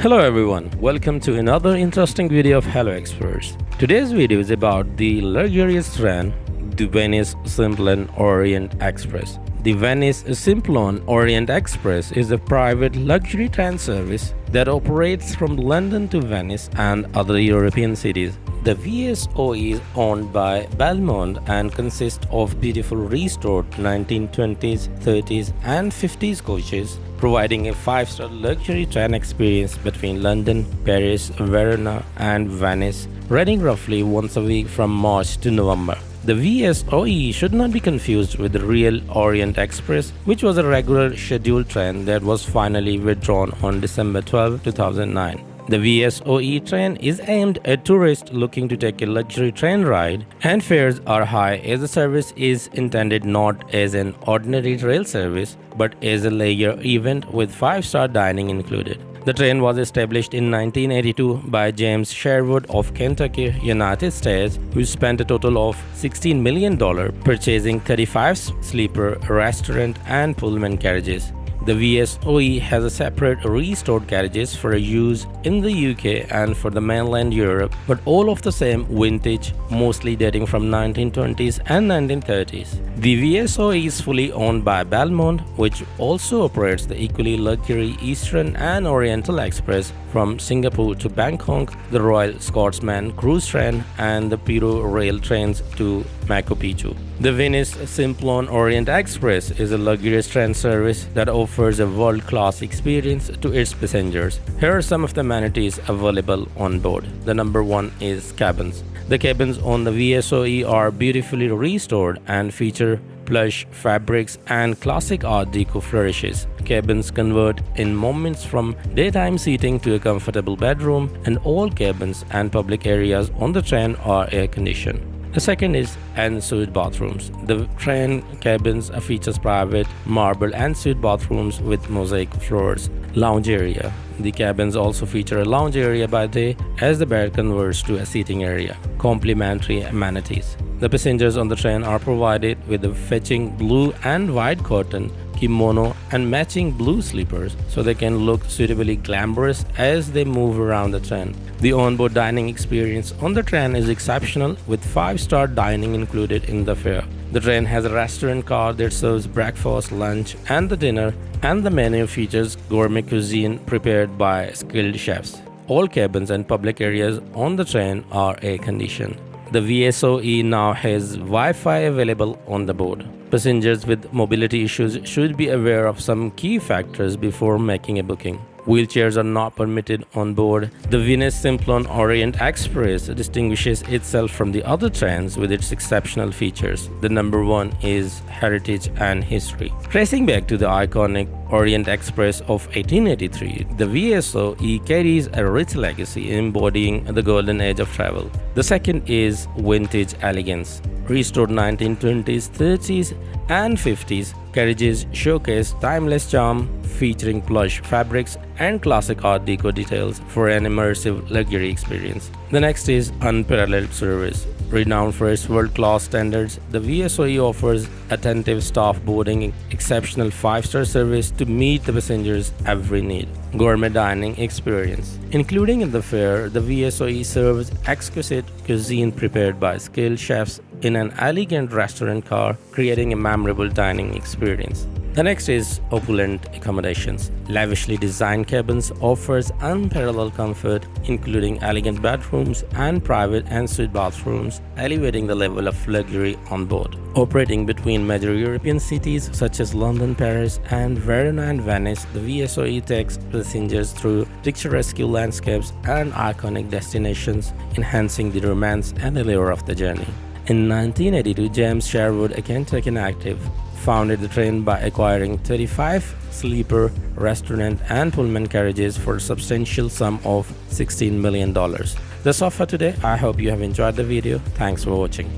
Hello everyone, welcome to another interesting video of Hello Explorers. Today's video is about the luxurious train, the Venice Simplon-Orient-Express. The Venice Simplon-Orient-Express is a private luxury train service that operates from London to Venice and other European cities. The VSOE is owned by Belmond and consists of beautiful restored 1920s, 30s and 50s coaches, providing a 5-star luxury train experience between London, Paris, Verona and Venice, running roughly once a week from March to November. The VSOE should not be confused with the Royal Orient Express, which was a regular scheduled train that was finally withdrawn on December 12, 2009. The VSOE train is aimed at tourists looking to take a luxury train ride, and fares are high as the service is intended not as an ordinary rail service but as a leisure event with 5-star dining included. The train was established in 1982 by James Sherwood of Kentucky, United States, who spent a total of $16 million purchasing 35 sleeper, restaurant and Pullman carriages. The VSOE has a separate restored carriages for use in the UK and for the mainland Europe, but all of the same vintage, mostly dating from 1920s and 1930s. The VSOE is fully owned by Belmond, which also operates the equally luxury Eastern and Oriental Express from Singapore to Bangkok, the Royal Scotsman cruise train and the PeruRail trains to Machu Picchu. The Venice Simplon-Orient-Express is a luxurious train service that offers a world-class experience to its passengers. Here are some of the amenities available on board. The number one is cabins. The cabins on the VSOE are beautifully restored and feature plush fabrics and classic Art Deco flourishes. Cabins convert in moments from daytime seating to a comfortable bedroom, and all cabins and public areas on the train are air-conditioned. The second is en-suite bathrooms. The train cabins features private marble en-suite bathrooms with mosaic floors. Lounge area. The cabins also feature a lounge area by day as the bed converts to a seating area. Complementary amenities. The passengers on the train are provided with a fetching blue and white curtain, kimono and matching blue sleepers so they can look suitably glamorous as they move around the train. The onboard dining experience on the train is exceptional with 5-star dining included in the fare. The train has a restaurant car that serves breakfast, lunch and the dinner, and the menu features gourmet cuisine prepared by skilled chefs. All cabins and public areas on the train are air-conditioned. The VSOE now has Wi-Fi available on the board. Passengers with mobility issues should be aware of some key factors before making a booking. Wheelchairs are not permitted on board. The Venice Simplon-Orient-Express distinguishes itself from the other trains with its exceptional features. The number one is heritage and history. Tracing back to the iconic Orient Express of 1883, the VSOE carries a rich legacy embodying the golden age of travel. The second is vintage elegance. Restored 1920s, 30s and 50s carriages showcase timeless charm, featuring plush fabrics and classic Art Deco details for an immersive luxury experience. The next is unparalleled service. Renowned for its world-class standards, the VSOE offers attentive staff boarding, exceptional 5-star service to meet the passengers' every need. Gourmet dining experience. Including in the fare, the VSOE serves exquisite cuisine prepared by skilled chefs in an elegant restaurant car, creating a memorable dining experience. The next is opulent accommodations. Lavishly designed cabins offers unparalleled comfort, including elegant bedrooms and private en-suite bathrooms, elevating the level of luxury on board. Operating between major European cities such as London, Paris, and Verona and Venice, the VSOE takes passengers through picturesque landscapes and iconic destinations, enhancing the romance and allure of the journey. In 1982, James Sherwood, a Kentucky native, founded the train by acquiring 35 sleeper, restaurant and Pullman carriages for a substantial sum of $16 million. That's all for today. I hope you have enjoyed the video. Thanks for watching.